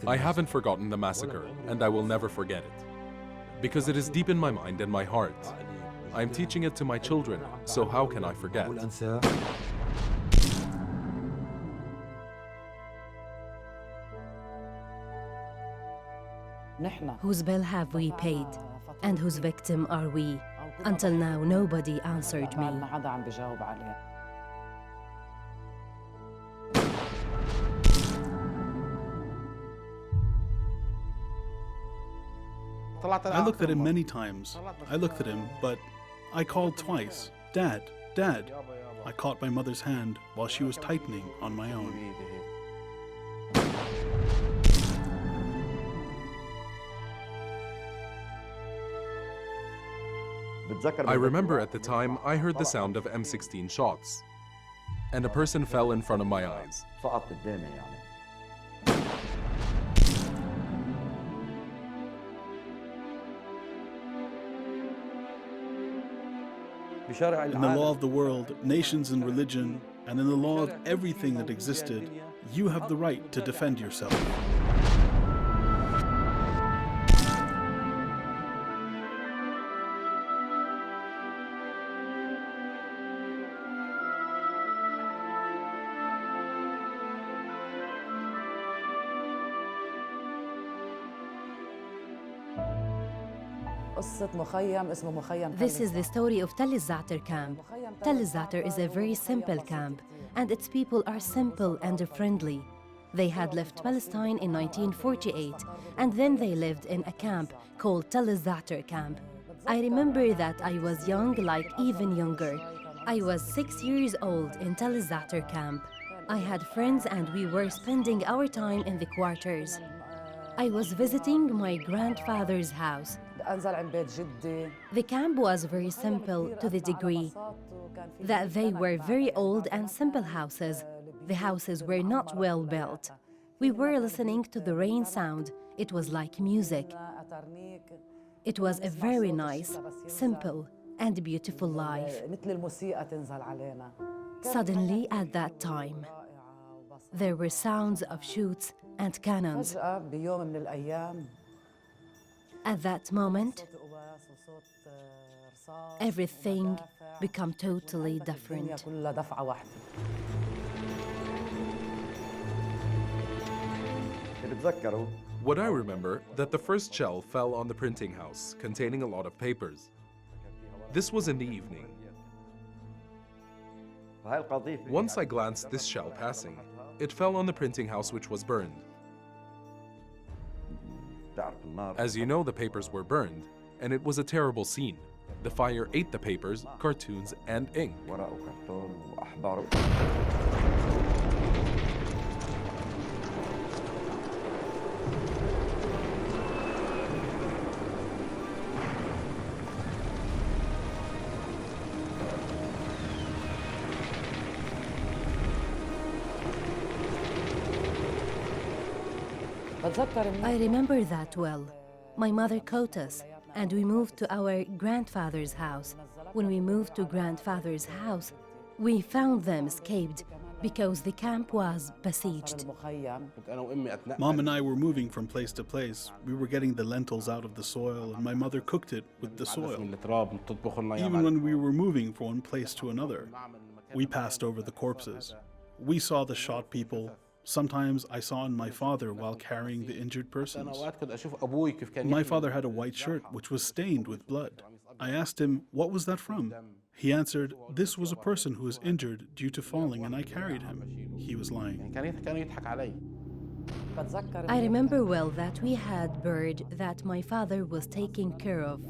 I haven't forgotten the massacre, and I will never forget it. Because it is deep in my mind and my heart. I am teaching it to my children, so how can I forget? Whose bill have we paid? And whose victim are we? Until now, nobody answered me. I looked at him many times. I looked at him, but I called twice. Dad, Dad. I caught my mother's hand while she was tightening on my own. I remember at the time I heard the sound of M16 shots, and a person fell in front of my eyes. In the law of the world, nations and religion, and in the law of everything that existed, you have the right to defend yourself. This is the story of Tell el-Za'atar camp. Tell el-Za'atar is a very simple camp, and its people are simple and friendly. They had left Palestine in 1948, and then they lived in a camp called Tell el-Za'atar camp. I remember that I was young, like even younger. I was 6 years old in Tell el-Za'atar camp. I had friends and we were spending our time in the quarters. I was visiting my grandfather's house. The camp was very simple to the degree that they were very old and simple houses. The houses were not well built. We were listening to the rain sound. It was like music. It was a very nice, simple, and beautiful life. Suddenly, at that time, there were sounds of shoots and cannons. At that moment, everything became totally different. What I remember, that the first shell fell on the printing house, containing a lot of papers. This was in the evening. Once I glanced this shell passing, it fell on the printing house, which was burned. As you know, the papers were burned, and it was a terrible scene. The fire ate the papers, cartoons, and ink. I remember that well. My mother caught us, and we moved to our grandfather's house. When we moved to grandfather's house, we found them escaped because the camp was besieged. Mom and I were moving from place to place. We were getting the lentils out of the soil, and my mother cooked it with the soil. Even when we were moving from one place to another, we passed over the corpses. We saw the shot people. Sometimes I saw my father while carrying the injured persons. My father had a white shirt which was stained with blood. I asked him, "What was that from?" He answered, "This was a person who was injured due to falling and I carried him." He was lying. I remember well that we had a bird that my father was taking care of.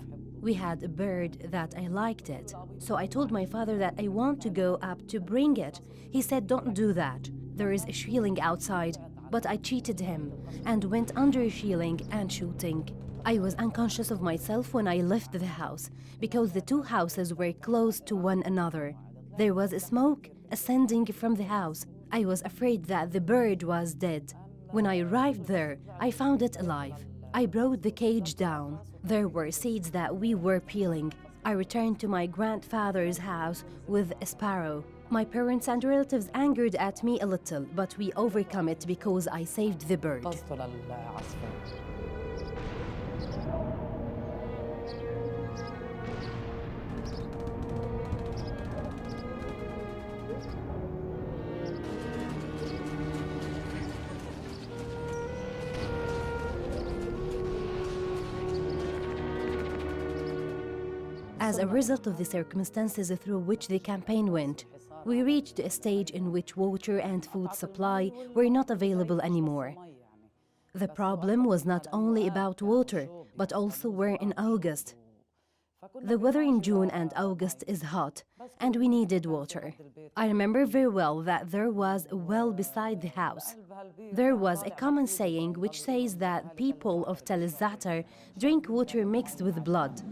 We had a bird that I liked it. So I told my father that I want to go up to bring it. He said, "Don't do that. There is a shieling outside," but I cheated him and went under a shieling and shooting. I was unconscious of myself when I left the house because the two houses were close to one another. There was a smoke ascending from the house. I was afraid that the bird was dead. When I arrived there, I found it alive. I brought the cage down. There were seeds that we were peeling. I returned to my grandfather's house with a sparrow. My parents and relatives angered at me a little, but we overcome it because I saved the bird. As a result of the circumstances through which the campaign went, we reached a stage in which water and food supply were not available anymore. The problem was not only about water, but also we're in August. The weather in June and August is hot, and we needed water. I remember very well that there was a well beside the house. There was a common saying which says that people of Tel el-Za'atar drink water mixed with blood.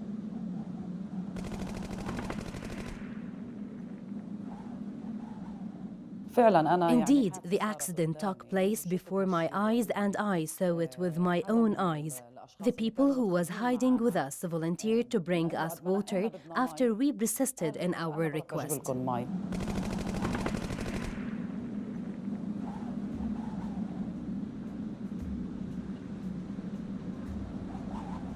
Indeed, the accident took place before my eyes and I saw it with my own eyes. The people who was hiding with us volunteered to bring us water after we persisted in our request.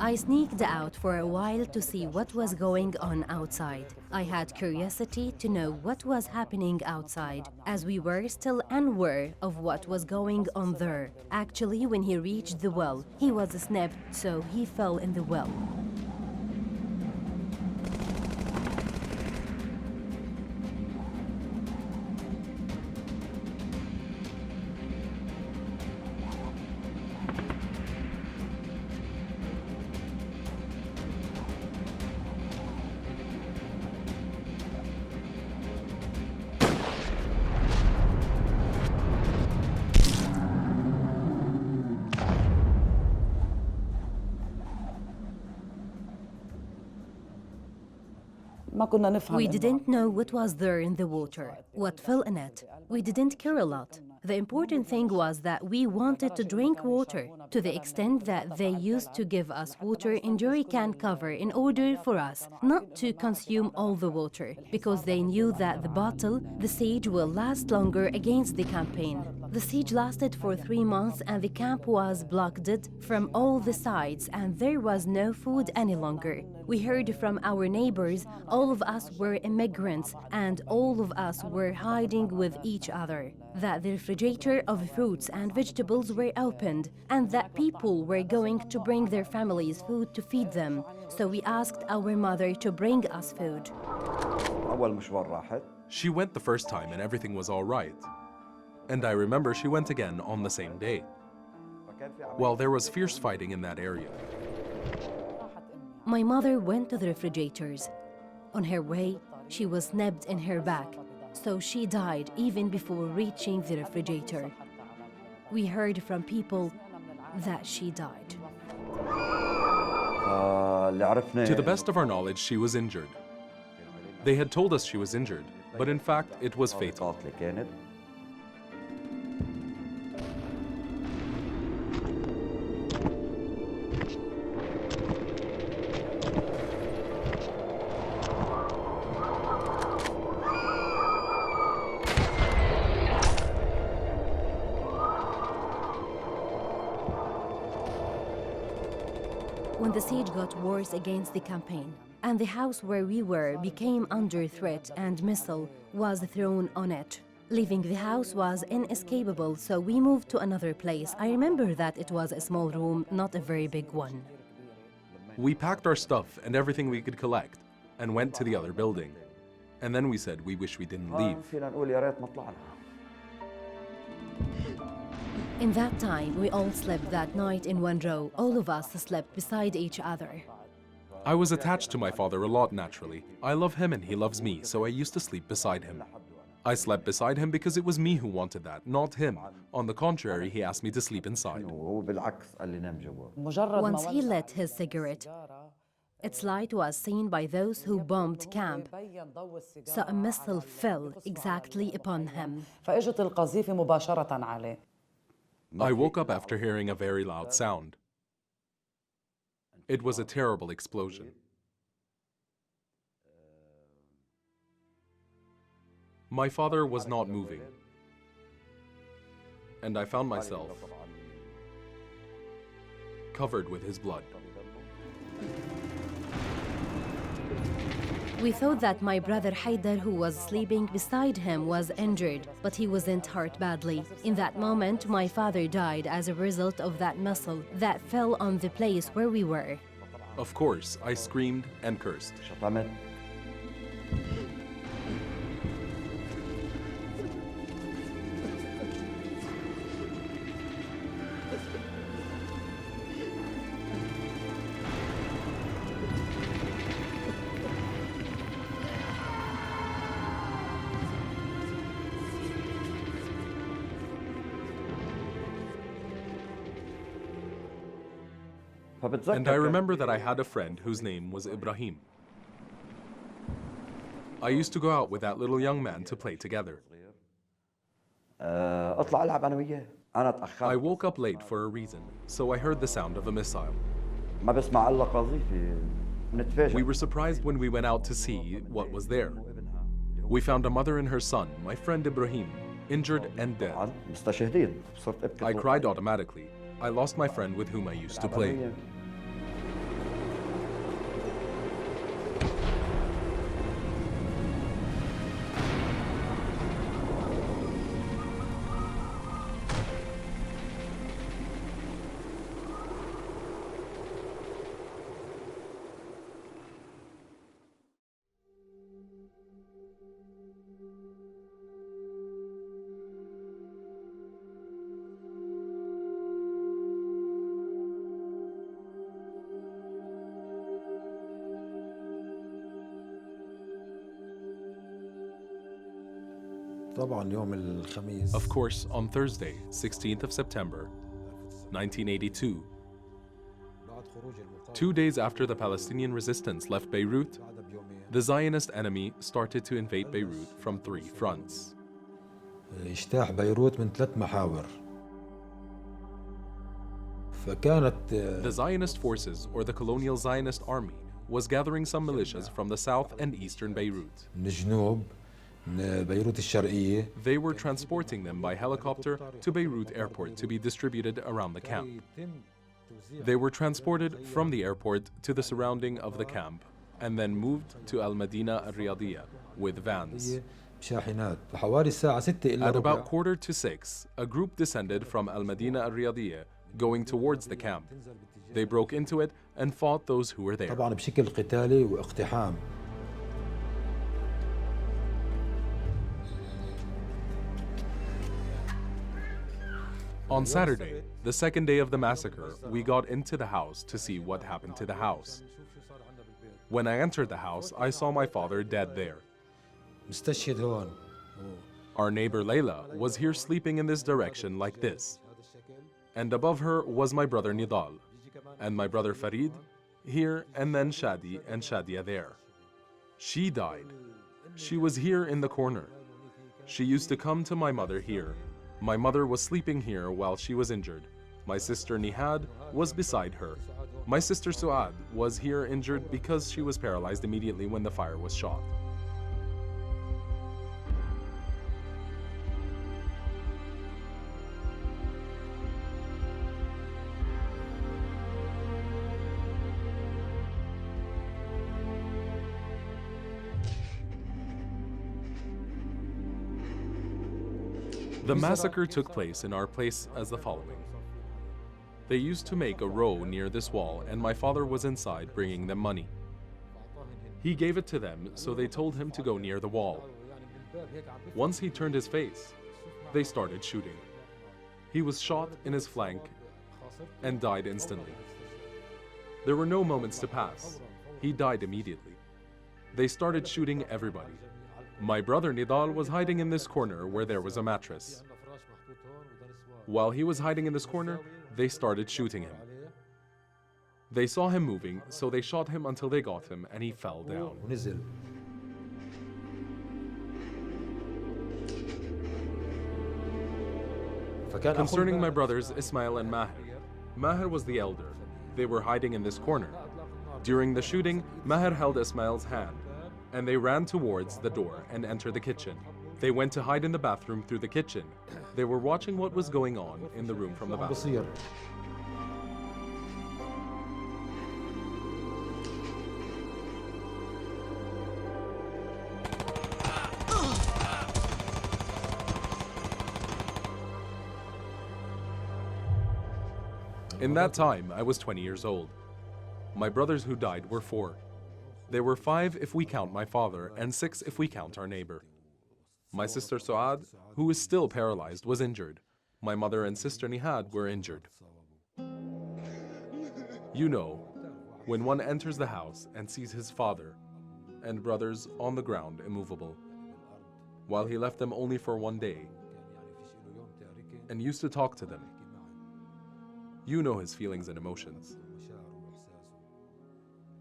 I sneaked out for a while to see what was going on outside. I had curiosity to know what was happening outside, as we were still unaware of what was going on there. Actually, when he reached the well, he was snapped, so he fell in the well. We didn't know what was there in the water, what fell in it. We didn't care a lot. The important thing was that we wanted to drink water, to the extent that they used to give us water in jerry can cover in order for us not to consume all the water, because they knew that the siege will last longer against the campaign. The siege lasted for 3 months and the camp was blockaded from all the sides and there was no food any longer. We heard from our neighbors, all of us were immigrants and all of us were hiding with each other, that the refrigerator of fruits and vegetables were opened and that people were going to bring their families food to feed them. So we asked our mother to bring us food. She went the first time and everything was all right. And I remember she went again on the same day. Well, there was fierce fighting in that area. My mother went to the refrigerators. On her way, she was stabbed in her back, so she died even before reaching the refrigerator. We heard from people that she died. To the best of our knowledge, she was injured. They had told us she was injured, but in fact, it was fatal. When the siege got worse against the campaign, and the house where we were became under threat and missile was thrown on it. Leaving the house was inescapable, so we moved to another place. I remember that it was a small room, not a very big one. We packed our stuff and everything we could collect and went to the other building. And then we said we wish we didn't leave. In that time, we all slept that night in one row. All of us slept beside each other. I was attached to my father a lot, naturally. I love him and he loves me, so I used to sleep beside him. I slept beside him because it was me who wanted that, not him. On the contrary, he asked me to sleep inside. Once he lit his cigarette, its light was seen by those who bombed camp, so a missile fell exactly upon him. I woke up after hearing a very loud sound. It was a terrible explosion. My father was not moving, and I found myself covered with his blood. We thought that my brother Haidar, who was sleeping beside him, was injured, but he wasn't hurt badly. In that moment, my father died as a result of that missile that fell on the place where we were. Of course, I screamed and cursed. And I remember that I had a friend whose name was Ibrahim. I used to go out with that little young man to play together. I woke up late for a reason, so I heard the sound of a missile. We were surprised when we went out to see what was there. We found a mother and her son, my friend Ibrahim, injured and dead. I cried automatically. I lost my friend with whom I used to play. Of course, on Thursday, 16th of September, 1982, 2 days after the Palestinian resistance left Beirut, the Zionist enemy started to invade Beirut from 3 fronts. اجتاح بيروت من 3 محاور. The Zionist forces, or the colonial Zionist army, was gathering some militias from the south and eastern Beirut. من الجنوب من بيروت الشرقية. They were transporting them by helicopter to Beirut airport to be distributed around the camp. They were transported from the airport to the surrounding of the camp and then moved to Al-Madina Al-Riyadiyya with vans. At about 5:45, a group descended from Al-Madina Al-Riyadiyya going towards the camp. They broke into it and fought those who were there. طبعاً بشكل قتالي واقتحام. On Saturday, the second day of the massacre, we got into the house to see what happened to the house. When I entered the house, I saw my father dead there. مستشهد هون. Our neighbor Layla was here sleeping in this direction like this. And above her was my brother Nidal, and my brother Farid here, and then Shadi and Shadia there. She died. She was here in the corner. She used to come to my mother here. My mother was sleeping here while she was injured. My sister Nihad was beside her. My sister Suad was here injured because she was paralyzed immediately when the fire was shot. The massacre took place in our place as the following. They used to make a row near this wall, and my father was inside bringing them money. He gave it to them, so they told him to go near the wall. Once he turned his face, they started shooting. He was shot in his flank and died instantly. There were no moments to pass. He died immediately. They started shooting everybody. My brother Nidal was hiding in this corner where there was a mattress. While he was hiding in this corner, they started shooting him. They saw him moving, so they shot him until they got him and he fell down. Concerning my brothers Ismail and Maher, Maher was the elder. They were hiding in this corner. During the shooting, Maher held Ismail's hand, and they ran towards the door and entered the kitchen. They went to hide in the bathroom through the kitchen. They were watching what was going on in the room from the bathroom. بصير. In that time, I was 20 years old. My brothers who died were 4. There were 5 if we count my father, and 6 if we count our neighbor. My sister Suad, who is still paralyzed, was injured. My mother and sister Nihad were injured. You know, when one enters the house and sees his father and brothers on the ground immovable, while he left them only for 1 day and used to talk to them, you know his feelings and emotions.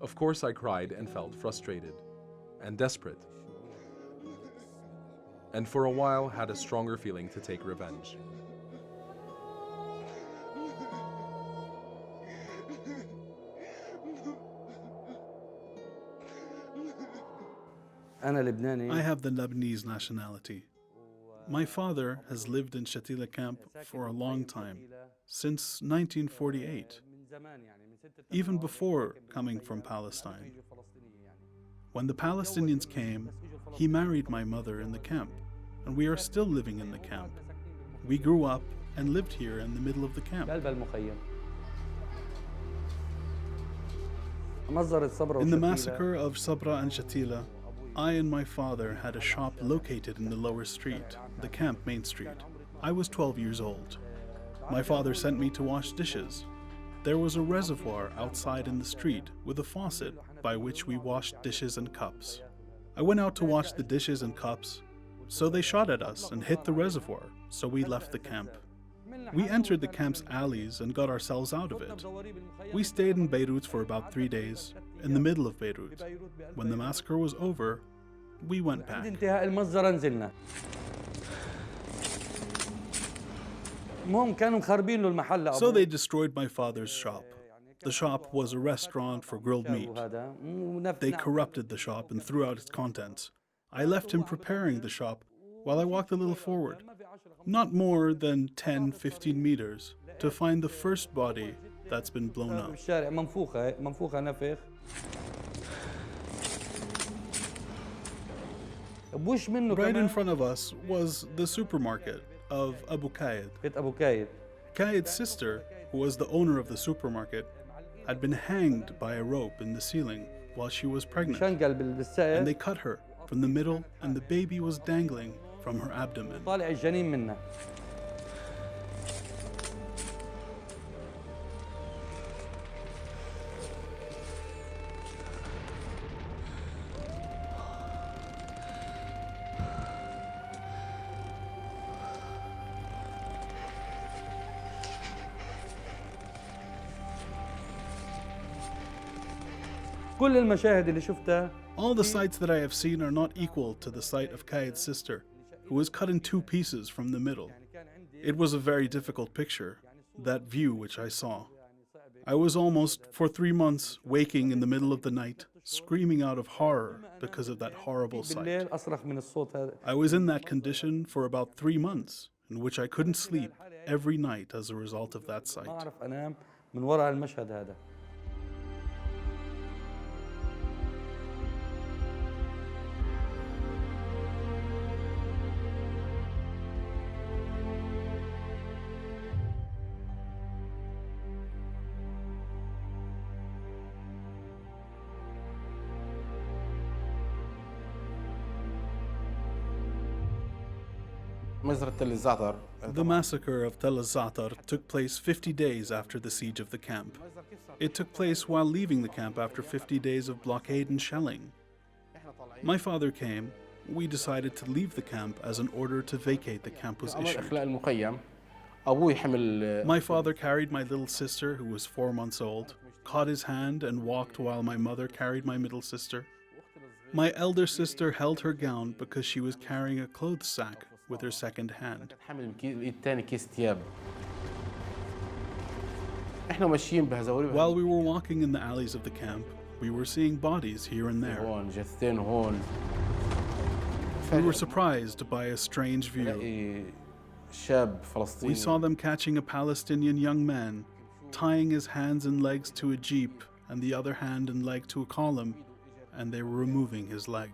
Of course, I cried and felt frustrated and desperate, and for a while had a stronger feeling to take revenge. I have the Lebanese nationality. My father has lived in Shatila camp for a long time, since 1948, even before coming from Palestine. When the Palestinians came, he married my mother in the camp, and we are still living in the camp. We grew up and lived here in the middle of the camp. In the massacre of Sabra and Shatila, I and my father had a shop located in the lower street, the camp main street. I was 12 years old. My father sent me to wash dishes. There was a reservoir outside in the street with a faucet by which we washed dishes and cups. I went out to wash the dishes and cups, so they shot at us and hit the reservoir, so we left the camp. We entered the camp's alleys and got ourselves out of it. We stayed in Beirut for about 3 days, in the middle of Beirut. When the massacre was over, we went back. So they destroyed my father's shop. The shop was a restaurant for grilled meat. They corrupted the shop and threw out its contents. I left him preparing the shop while I walked a little forward, not more than 10-15 meters, to find the first body that's been blown up. Right in front of us was the supermarket of Abu Qaid. Qaid's sister, who was the owner of the supermarket, had been hanged by a rope in the ceiling while she was pregnant, and they cut her from the middle, and the baby was dangling from her abdomen. All the sights that I have seen are not equal to the sight of Qaid's sister, who was cut in 2 pieces from the middle. It was a very difficult picture, that view which I saw. I was almost, for 3 months, waking in the middle of the night, screaming out of horror because of that horrible sight. I was in that condition for about 3 months, in which I couldn't sleep every night as a result of that sight. The massacre of Tel Zatar took place 50 days after the siege of the camp. It took place while leaving the camp after 50 days of blockade and shelling. My father came. We decided to leave the camp as an order to vacate the camp was issued. My father carried my little sister, who was 4 months old, caught his hand and walked while my mother carried my middle sister. My elder sister held her gown because she was carrying a clothes sack with her second hand. While we were walking in the alleys of the camp, we were seeing bodies here and there. We were surprised by a strange view. We saw them catching a Palestinian young man, tying his hands and legs to a jeep and the other hand and leg to a column, and they were removing his legs.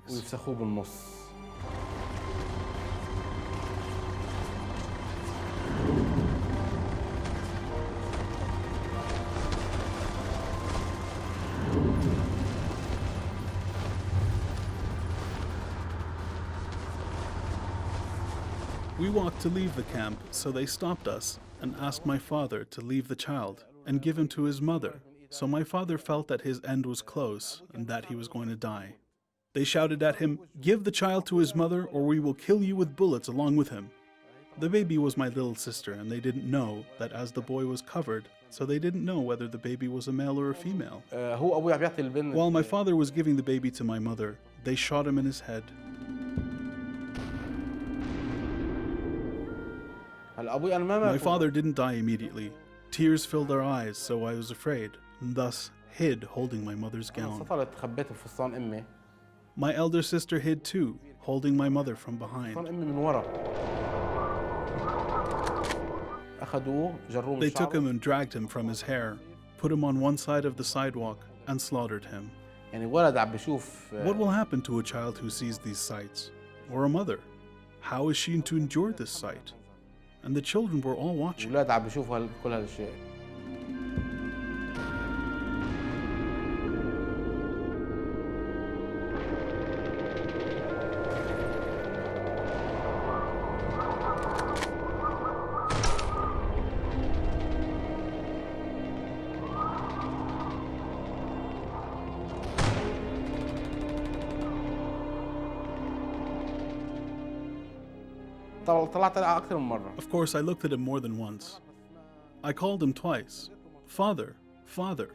We walked to leave the camp, so they stopped us and asked my father to leave the child and give him to his mother. So my father felt that his end was close and that he was going to die. They shouted at him, "Give the child to his mother or we will kill you with bullets along with him." The baby was my little sister, and they didn't know that as the boy was covered, so they didn't know whether the baby was a male or a female. While my father was giving the baby to my mother, they shot him in his head. My father didn't die immediately. Tears filled our eyes, so I was afraid, and thus hid, holding my mother's gown. My elder sister hid too, holding my mother from behind. They took him and dragged him from his hair, put him on one side of the sidewalk, and slaughtered him. What will happen to a child who sees these sights? Or a mother? How is she to endure this sight? And the children were all watching. Of course, I looked at him more than once. I called him twice, "Father, Father,"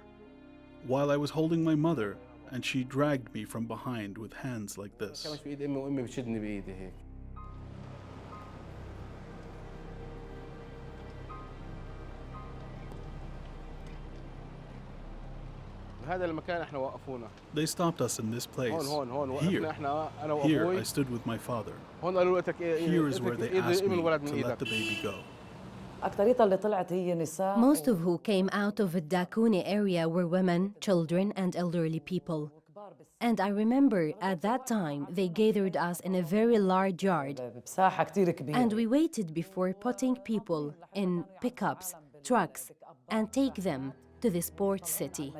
while I was holding my mother, and she dragged me from behind with hands like this. They stopped us in this place. Here I stood with my father. Here is where they asked me to let the baby go. Most of who came out of the Dakuni area were women, children, and elderly people. And I remember at that time they gathered us in a very large yard. And we waited before putting people in pickups, trucks, and take them to the sports city.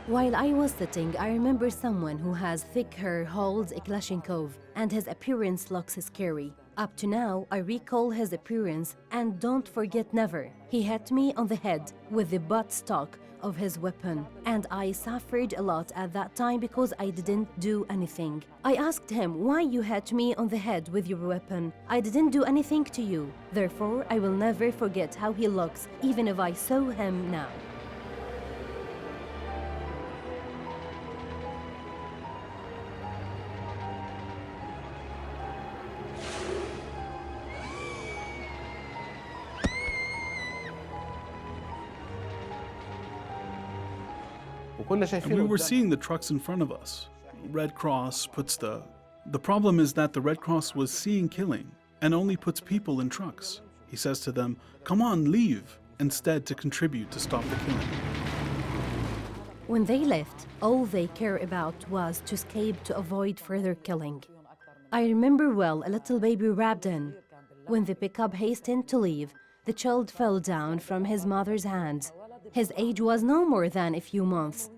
While I was sitting, I remember someone who has thick hair holds a Kalashnikov, and his appearance looks scary. Up to now, I recall his appearance and don't forget never. He hit me on the head with the buttstock of his weapon, and I suffered a lot at that time because I didn't do anything. I asked him, "Why you hit me on the head with your weapon? I didn't do anything to you." Therefore, I will never forget how he looks, even if I saw him now. And we were seeing the trucks in front of us. Red Cross puts the problem is that the Red Cross was seeing killing and only puts people in trucks. He says to them, "Come on, leave," instead to contribute to stop the killing. When they left, all they cared about was to escape to avoid further killing. I remember well a little baby wrapped in. When the pickup hastened to leave, the child fell down from his mother's hands. His age was no more than a few months.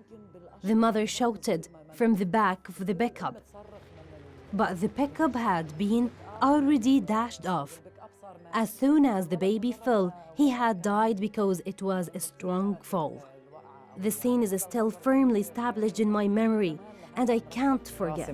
The mother shouted from the back of the pickup, but the pickup had been already dashed off. As soon as the baby fell, he had died because it was a strong fall. The scene is still firmly established in my memory, and I can't forget.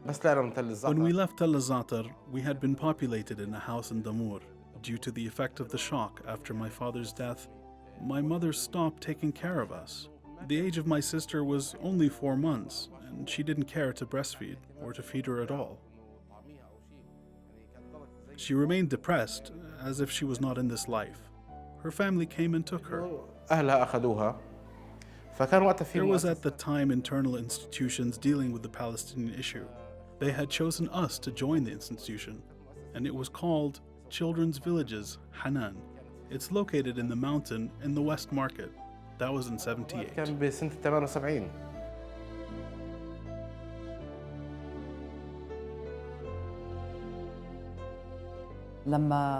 When we left Tell el-Za'atar, we had been populated in a house in Damour. Due to the effect of the shock after my father's death, my mother stopped taking care of us. The age of my sister was only 4 months, and she didn't care to breastfeed or to feed her at all. She remained depressed, as if she was not in this life. Her family came and took her. There was at the time internal institutions dealing with the Palestinian issue. They had chosen us to join the institution, and it was called Children's Villages, Hanan. It's located in the mountain in the West Market. That was in 78.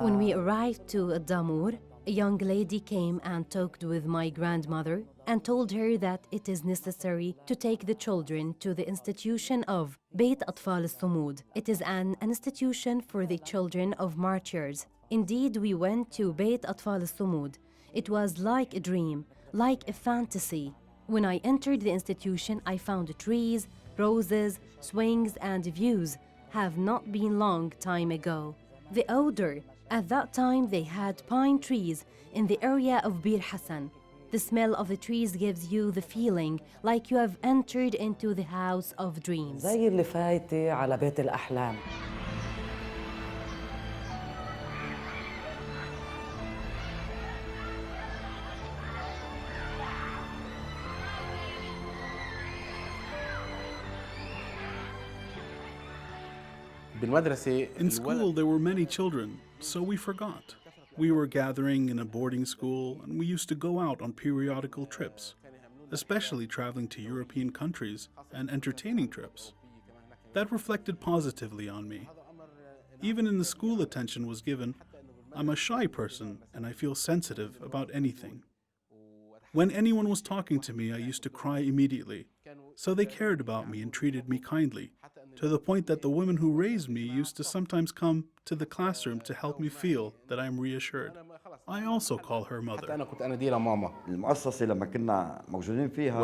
When we arrived to Damour, a young lady came and talked with my grandmother and told her that it is necessary to take the children to the institution of Beit Atfal al-Sumud. It is an institution for the children of martyrs. Indeed, we went to Beit Atfal al-Sumud. It was like a dream, like a fantasy. When I entered the institution, I found trees, roses, swings, and views have not been long time ago. The odor, at that time they had pine trees in the area of Bir Hassan. The smell of the trees gives you the feeling like you have entered into the house of dreams. زي اللي فايتة على بيت الأحلام. In school, there were many children, so we forgot. We were gathering in a boarding school, and we used to go out on periodical trips, especially traveling to European countries and entertaining trips. That reflected positively on me. Even in the school attention was given, I'm a shy person and I feel sensitive about anything. When anyone was talking to me, I used to cry immediately. So they cared about me and treated me kindly, to the point that the women who raised me used to sometimes come to the classroom to help me feel that I am reassured. I also call her mother.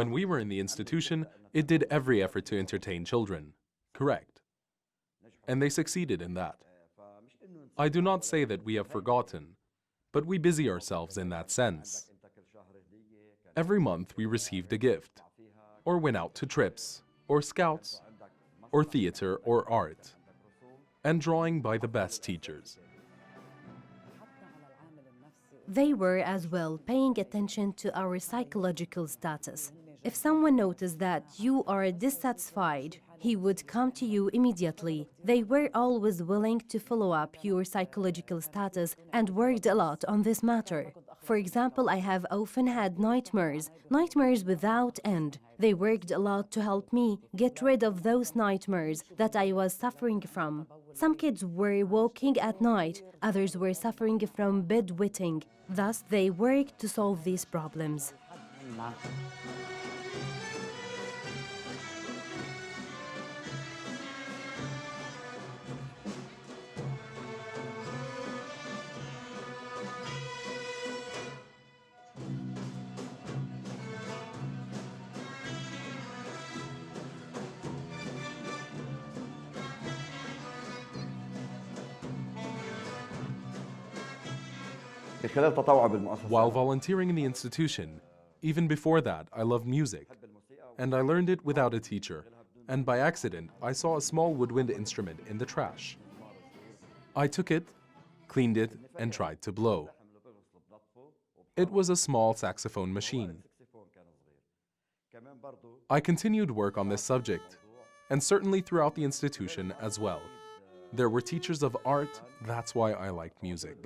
When we were in the institution, it did every effort to entertain children. Correct. And they succeeded in that. I do not say that we have forgotten, but we busy ourselves in that sense. Every month we received a gift, or went out to trips, or scouts, or theater, or art, and drawing by the best teachers. They were as well paying attention to our psychological status. If someone noticed that you are dissatisfied, he would come to you immediately. They were always willing to follow up your psychological status and worked a lot on this matter. For example, I have often had nightmares without end. They worked a lot to help me get rid of those nightmares that I was suffering from. Some kids were walking at night, others were suffering from bedwetting. Thus, they worked to solve these problems. While volunteering in the institution, even before that, I loved music, and I learned it without a teacher, and by accident, I saw a small woodwind instrument in the trash. I took it, cleaned it, and tried to blow. It was a small saxophone machine. I continued work on this subject, and certainly throughout the institution as well. There were teachers of art, that's why I liked music.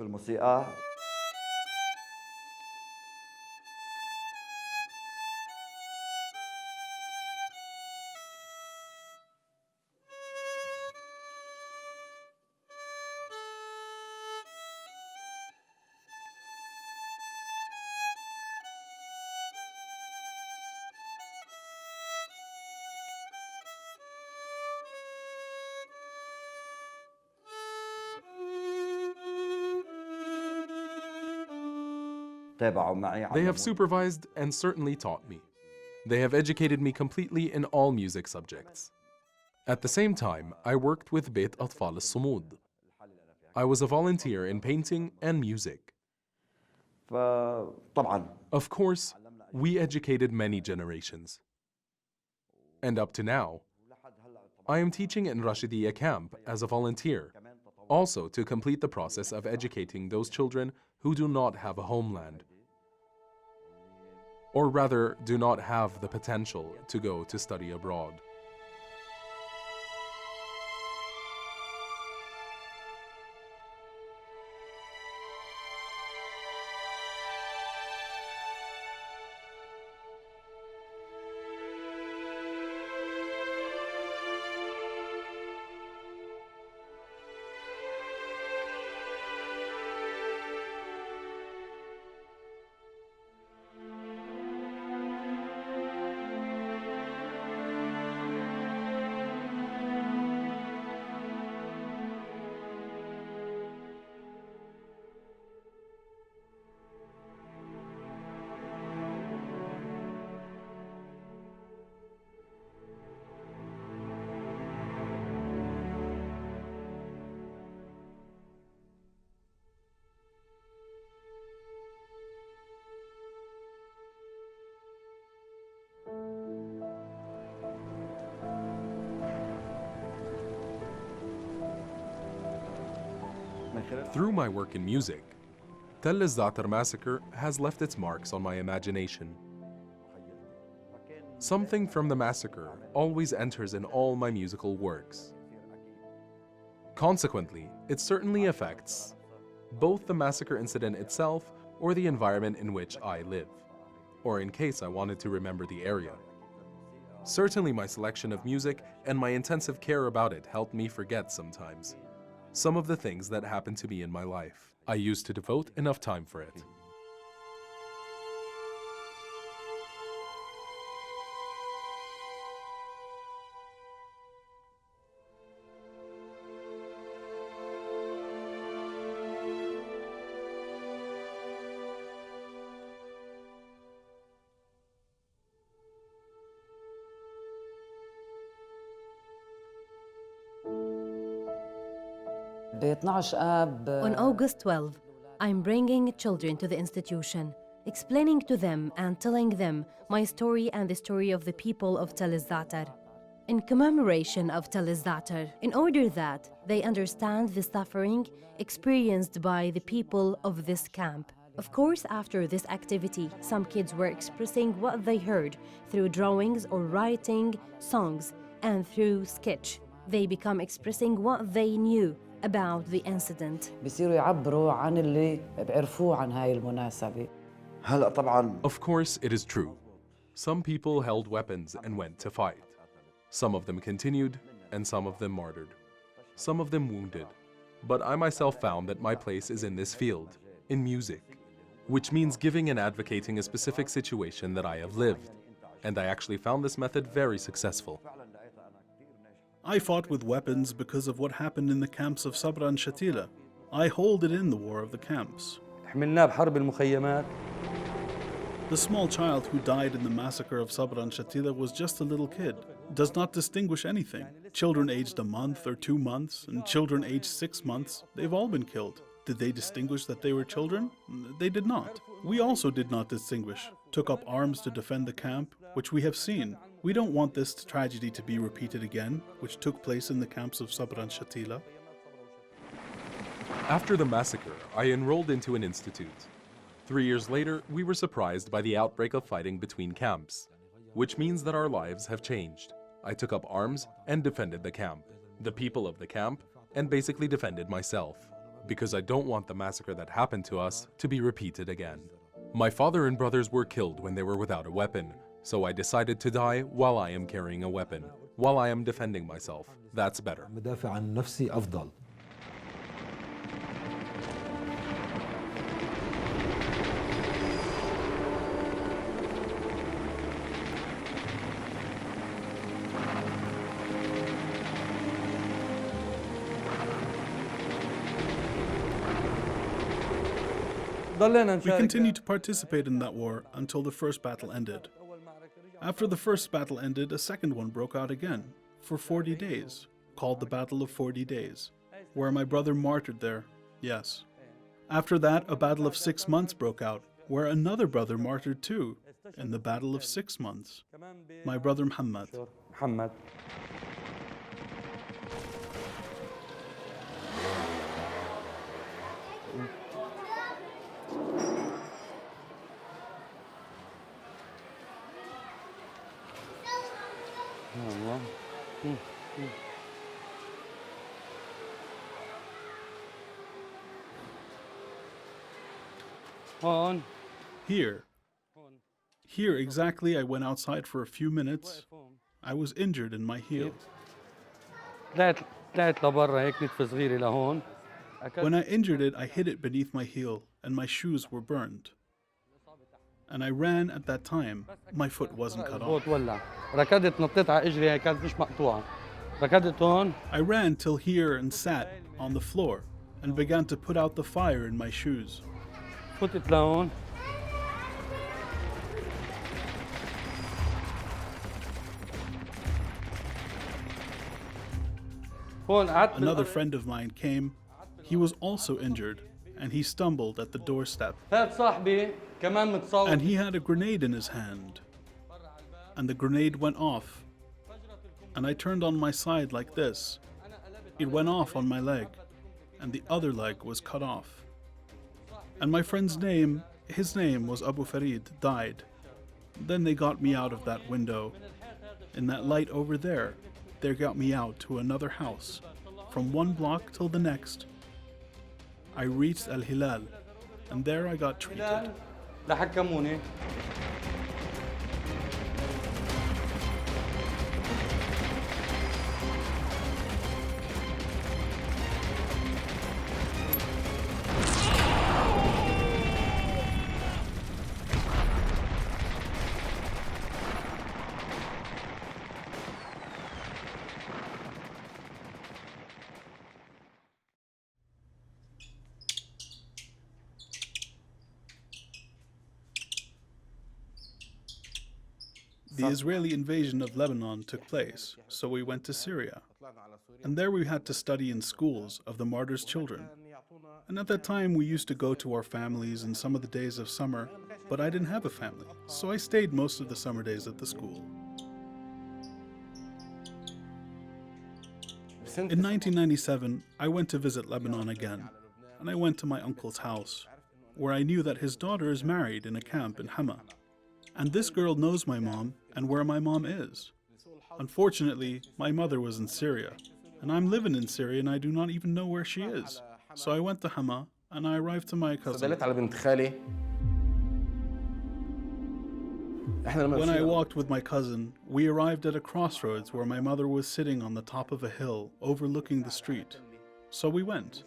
They have supervised and certainly taught me. They have educated me completely in all music subjects. At the same time, I worked with بيت أطفال الصمود. I was a volunteer in painting and music. Of course, we educated many generations. And up to now, I am teaching in Rashidiyya camp as a volunteer, also to complete the process of educating those children who do not have a homeland, or rather do not have the potential to go to study abroad. Through my work in music, Tell el-Za'atar massacre has left its marks on my imagination. Something from the massacre always enters in all my musical works. Consequently, it certainly affects both the massacre incident itself or the environment in which I live, or in case I wanted to remember the area. Certainly my selection of music and my intensive care about it helped me forget sometimes some of the things that happened to me in my life. I used to devote enough time for it. On August 12, I'm bringing children to the institution, explaining to them and telling them my story and the story of the people of Tell el-Za'atar, in commemoration of Tell el-Za'atar, in order that they understand the suffering experienced by the people of this camp. Of course, after this activity, some kids were expressing what they heard through drawings or writing songs, and through sketch, they become expressing what they knew about the incident. بيصيروا يعبروا عن اللي بيعرفوه عن هاي المناسبة. Of course, it is true. Some people held weapons and went to fight. Some of them continued, and some of them martyred. Some of them wounded. But I myself found that my place is in this field, in music, which means giving and advocating a specific situation that I have lived. And I actually found this method very successful. I fought with weapons because of what happened in the camps of Sabra and Shatila. I hold it in the war of the camps. The small child who died in the massacre of Sabra and Shatila was just a little kid. Does not distinguish anything. Children aged a month or 2 months and children aged 6 months, they've all been killed. Did they distinguish that they were children? They did not. We also did not distinguish. Took up arms to defend the camp, which we have seen. We don't want this tragedy to be repeated again, which took place in the camps of Sabra and Shatila. After the massacre, I enrolled into an institute. 3 years later, we were surprised by the outbreak of fighting between camps, which means that our lives have changed. I took up arms and defended the camp, the people of the camp, and basically defended myself, because I don't want the massacre that happened to us to be repeated again. My father and brothers were killed when they were without a weapon, so I decided to die while I am carrying a weapon, while I am defending myself. That's better. مدافع عن نفسي أفضل. We continued to participate in that war until the first battle ended. After the first battle ended, a second one broke out again. for 40 days, called the Battle of 40 Days, where my brother martyred there, yes. After that, a battle of 6 months broke out, where another brother martyred too, in the Battle of 6 months, my brother Muhammad. Here exactly, I went outside for a few minutes. I was injured in my heel. When I injured it, I hit it beneath my heel, and my shoes were burned. And I ran at that time. My foot wasn't cut off. I ran till here and sat on the floor and began to put out the fire in my shoes. Another friend of mine came. He was also injured, and he stumbled at the doorstep. And he had a grenade in his hand. And the grenade went off. And I turned on my side like this. It went off on my leg, and the other leg was cut off. And my friend's name, his name was Abu Farid, died. Then they got me out of that window. In that light over there, they got me out to another house. From one block till the next. I reached Al Hilal, and there I got treated. The Israeli invasion of Lebanon took place, so we went to Syria. And there we had to study in schools of the martyrs' children. And at that time we used to go to our families in some of the days of summer, but I didn't have a family, so I stayed most of the summer days at the school. In 1997, I went to visit Lebanon again, and I went to my uncle's house, where I knew that his daughter is married in a camp in Hama. And this girl knows my mom and where my mom is. Unfortunately, my mother was in Syria, and I'm living in Syria and I do not even know where she is. So I went to Hama and I arrived to my cousin. When I walked with my cousin, we arrived at a crossroads where my mother was sitting on the top of a hill overlooking the street. So we went.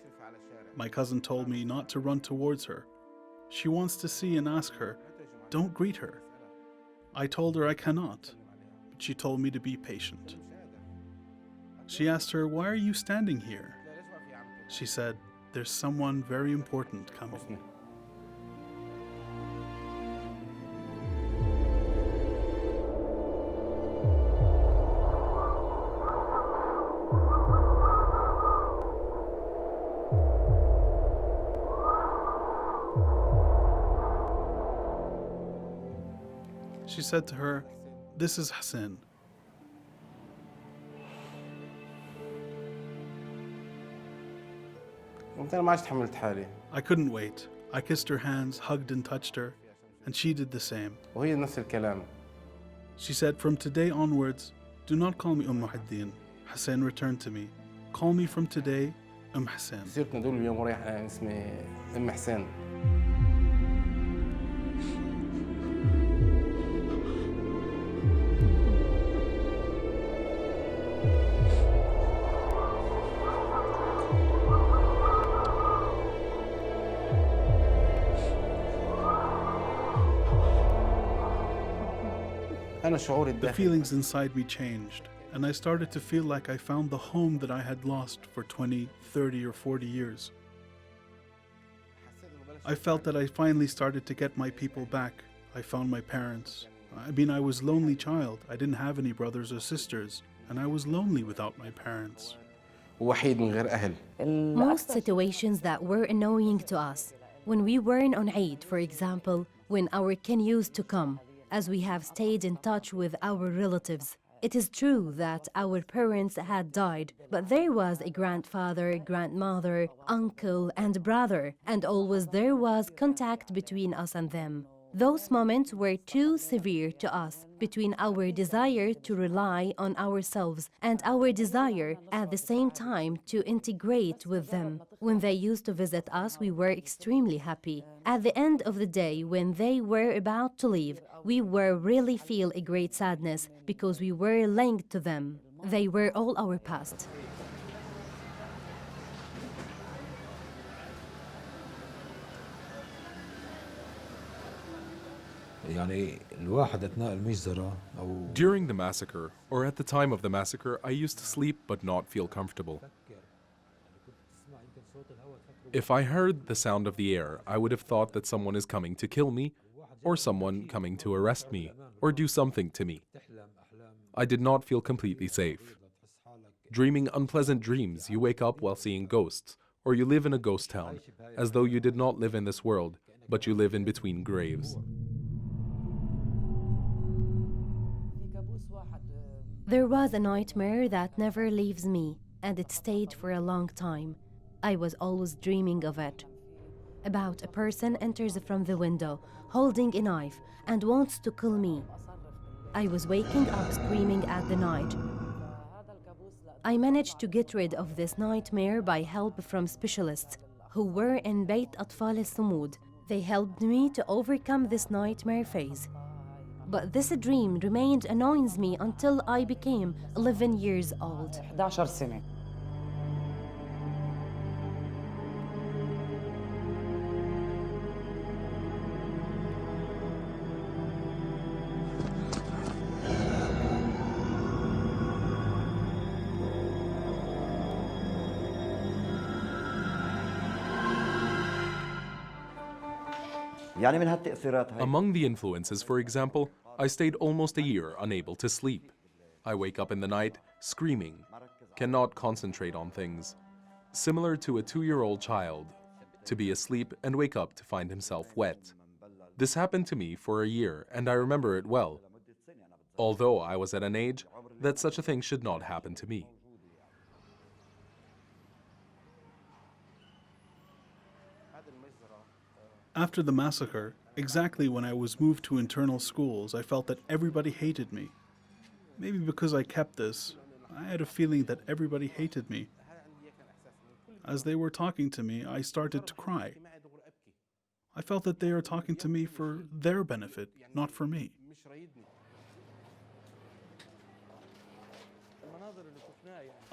My cousin told me not to run towards her. She wants to see and ask her, don't greet her. I told her I cannot, but she told me to be patient. She asked her, why are you standing here? She said, there's someone very important coming. She said to her, this is Hassan. I couldn't wait. I kissed her hands, hugged and touched her, and she did the same. She said, from today onwards, do not call me Muhaddin. Hassan returned to me. Call me from today, Hassan. The feelings inside me changed, and I started to feel like I found the home that I had lost for 20, 30, or 40 years. I felt that I finally started to get my people back. I found my parents. I was a lonely child. I didn't have any brothers or sisters, and I was lonely without my parents. ووحيد من غير أهل. Most situations that were annoying to us, when we weren't on Eid, for example, when our kin used to come, as we have stayed in touch with our relatives. It is true that our parents had died, but there was a grandfather, grandmother, uncle, and brother, and always there was contact between us and them. Those moments were too severe to us, between our desire to rely on ourselves and our desire at the same time to integrate with them. When they used to visit us, we were extremely happy. At the end of the day, when they were about to leave, we were really feel a great sadness because we were linked to them. They were all our past. يعني الواحد أثناء المجزرة أو During the massacre, or at the time of the massacre, I used to sleep but not feel comfortable. If I heard the sound of the air, I would have thought that someone is coming to kill me, or someone coming to arrest me, or do something to me. I did not feel completely safe. Dreaming unpleasant dreams, you wake up while seeing ghosts, or you live in a ghost town, as though you did not live in this world, but you live in between graves. There was a nightmare that never leaves me, and it stayed for a long time. I was always dreaming of it. About a person enters from the window, holding a knife, and wants to kill me. I was waking up screaming at the night. I managed to get rid of this nightmare by help from specialists who were in Beit Atfal al-Sumud. They helped me to overcome this nightmare phase. But this dream remained annoying me until I became 11 years old. 11 سنة. Among the influences, for example, I stayed almost a year unable to sleep. I wake up in the night screaming, cannot concentrate on things. Similar to a 2-year-old child, to be asleep and wake up to find himself wet. This happened to me for a year, and I remember it well, although I was at an age that such a thing should not happen to me. After the massacre, exactly when I was moved to internal schools, I felt that everybody hated me. Maybe because I kept this, I had a feeling that everybody hated me. As they were talking to me, I started to cry. I felt that they are talking to me for their benefit, not for me.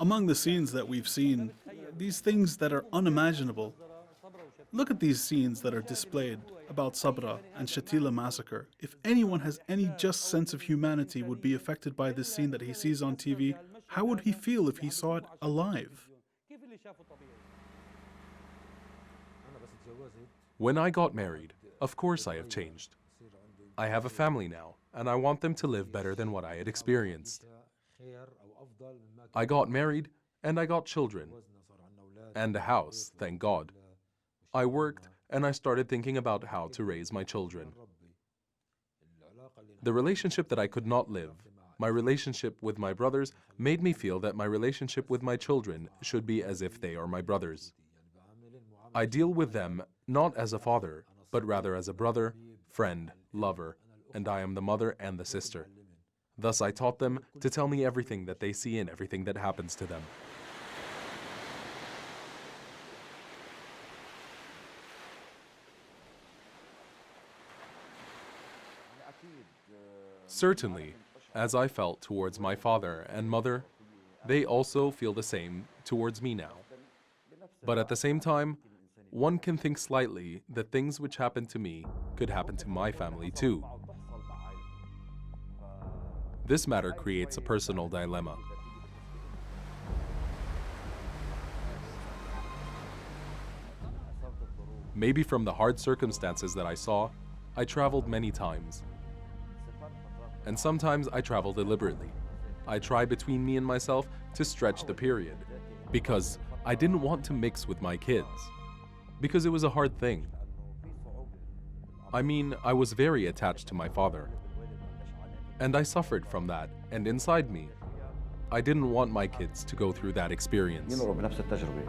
Among the scenes that we've seen, these things that are unimaginable, look at these scenes that are displayed about Sabra and Shatila massacre. If anyone has any just sense of humanity would be affected by this scene that he sees on TV, how would he feel if he saw it alive? When I got married, of course I have changed. I have a family now, and I want them to live better than what I had experienced. I got married, and I got children, and a house, thank God. I worked, and I started thinking about how to raise my children. The relationship that I could not live, my relationship with my brothers, made me feel that my relationship with my children should be as if they are my brothers. I deal with them not as a father, but rather as a brother, friend, lover, and I am the mother and the sister. Thus I taught them to tell me everything that they see and everything that happens to them. Certainly, as I felt towards my father and mother, they also feel the same towards me now. But at the same time, one can think slightly that things which happen to me could happen to my family too. This matter creates a personal dilemma. Maybe from the hard circumstances that I saw, I traveled many times. And sometimes I travel deliberately. I try between me and myself to stretch the period, because I didn't want to mix with my kids, because it was a hard thing. I mean, I was very attached to my father, and I suffered from that, and inside me, I didn't want my kids to go through that experience. يمروا بنفس التجربة.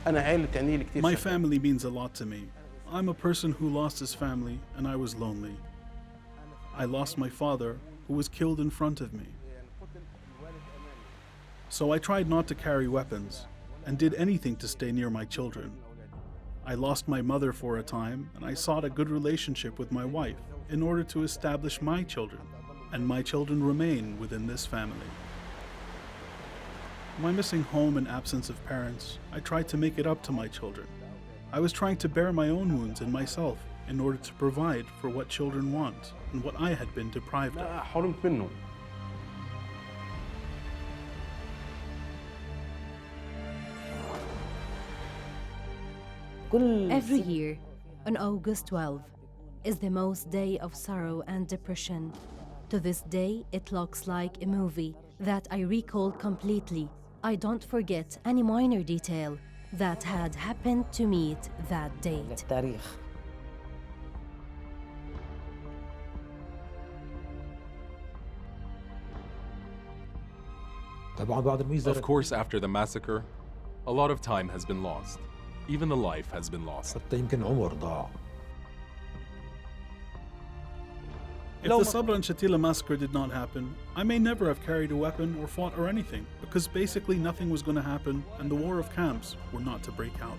أنا عائلة تعني لي كثير My شغلات. family means a lot to me. I'm a person who lost his family and I was lonely. I lost my father, who was killed in front of me. So I tried not to carry weapons and did anything to stay near my children. I lost my mother for a time and I sought a good relationship with my wife in order to establish my children, and my children remain within this family. My missing home and absence of parents, I tried to make it up to my children. I was trying to bear my own wounds in myself in order to provide for what children want and what I had been deprived of. لا حرمت منه. Every year, on August 12, is the most day of sorrow and depression. To this day, it looks like a movie that I recall completely. I don't forget any minor detail that had happened to meet that date. التاريخ. طبعا بعد Of المجزرة course, after the massacre, a lot of time has been lost. Even the life has been lost. حتى يمكن عمر ضاع. If the Sabra and Shatila massacre did not happen, I may never have carried a weapon or fought or anything, because basically nothing was going to happen and the war of camps were not to break out.